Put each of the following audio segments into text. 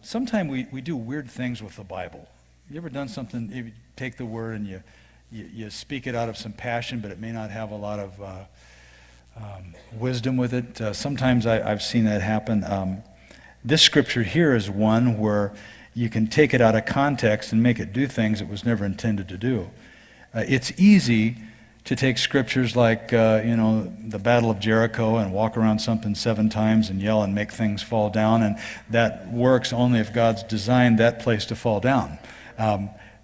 sometimes we do weird things with the Bible. You ever done something, you take the word and you speak it out of some passion, but it may not have a lot of wisdom with it? Sometimes I've seen that happen. This scripture here is one where you can take it out of context and make it do things it was never intended to do. It's easy to take scriptures like, the Battle of Jericho and walk around something 7 times and yell and make things fall down, and that works only if God's designed that place to fall down.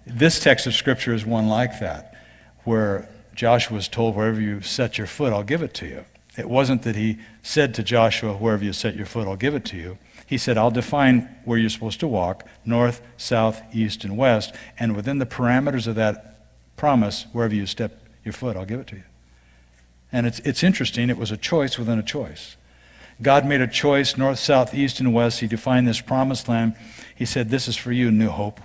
This text of scripture is one like that, where Joshua was told, wherever you set your foot, I'll give it to you. It wasn't that he said to Joshua, wherever you set your foot, I'll give it to you. He said, I'll define where you're supposed to walk, north, south, east, and west, and within the parameters of that promise, wherever you step your foot, I'll give it to you. And it's interesting, it was a choice within a choice. God made a choice, north, south, east, and west. He defined this promised land. He said, this is for you, New Hope.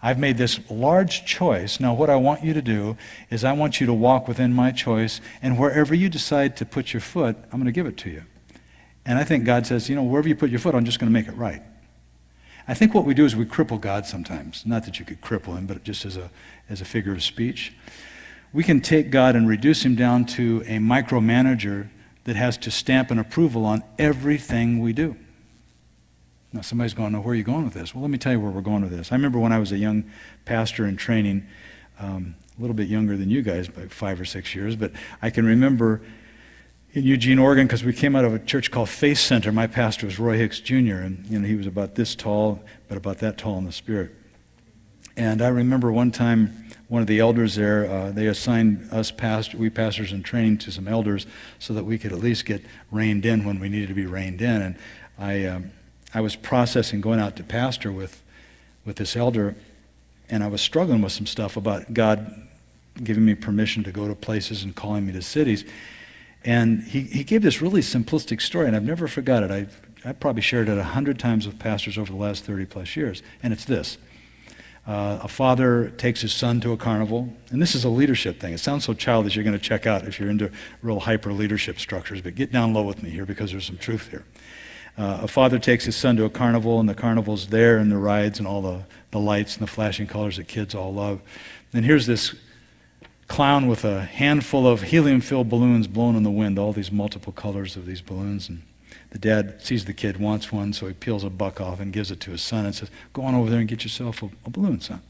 I've made this large choice. Now what I want you to do is I want you to walk within my choice, and wherever you decide to put your foot, I'm going to give it to you. And I think God says, wherever you put your foot, I'm just going to make it right. I think what we do is we cripple God sometimes. Not that you could cripple him, but just as a figure of speech. We can take God and reduce him down to a micromanager that has to stamp an approval on everything we do. Now somebody's going, where are you going with this? Well, let me tell you where we're going with this. I remember when I was a young pastor in training, a little bit younger than you guys, by 5 or 6 years, but I can remember in Eugene, Oregon, because we came out of a church called Faith Center. My pastor was Roy Hicks Jr., and he was about this tall, but about that tall in the spirit. And I remember one time, one of the elders there, they assigned us we pastors in training to some elders so that we could at least get reined in when we needed to be reined in. And I was processing going out to pastor with this elder, and I was struggling with some stuff about God giving me permission to go to places and calling me to cities. And he gave this really simplistic story, and I've never forgot it. I probably shared it 100 times with pastors over the last 30 plus years, and it's this. A father takes his son to a carnival, and this is a leadership thing. It sounds so childish you're going to check out if you're into real hyper leadership structures, but get down low with me here because there's some truth here. A father takes his son to a carnival, and the carnival's there, and the rides and all the lights and the flashing colors that kids all love. And here's this clown with a handful of helium-filled balloons blown in the wind, all these multiple colors of these balloons. And the dad sees the kid wants one, so he peels a buck off and gives it to his son and says, go on over there and get yourself a balloon, son.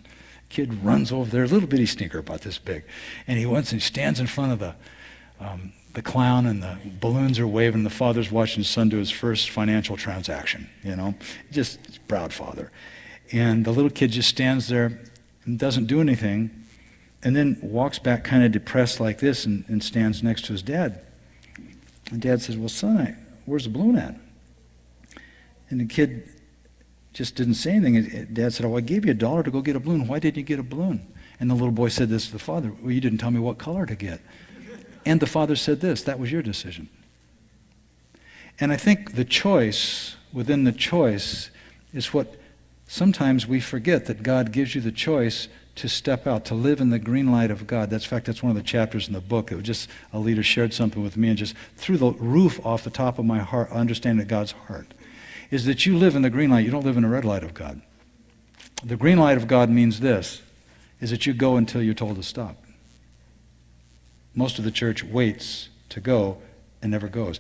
Kid runs over there, a little bitty stinker about this big. And he stands in front of the clown, and the balloons are waving. The father's watching his son do his first financial transaction, just proud father. And the little kid just stands there and doesn't do anything, and then walks back kind of depressed like this and stands next to his dad. And dad says, well, son, where's the balloon at? And the kid just didn't say anything. And dad said, I gave you $1 to go get a balloon. Why didn't you get a balloon? And the little boy said this to the father, well, you didn't tell me what color to get. And the father said this, that was your decision. And I think the choice within the choice is what sometimes we forget, that God gives you the choice to step out, to live in the green light of God. That's one of the chapters in the book. It was just a leader shared something with me and just threw the roof off the top of my heart, understanding God's heart, is that you live in the green light. You don't live in the red light of God. The green light of God means this, is that you go until you're told to stop. Most of the church waits to go and never goes.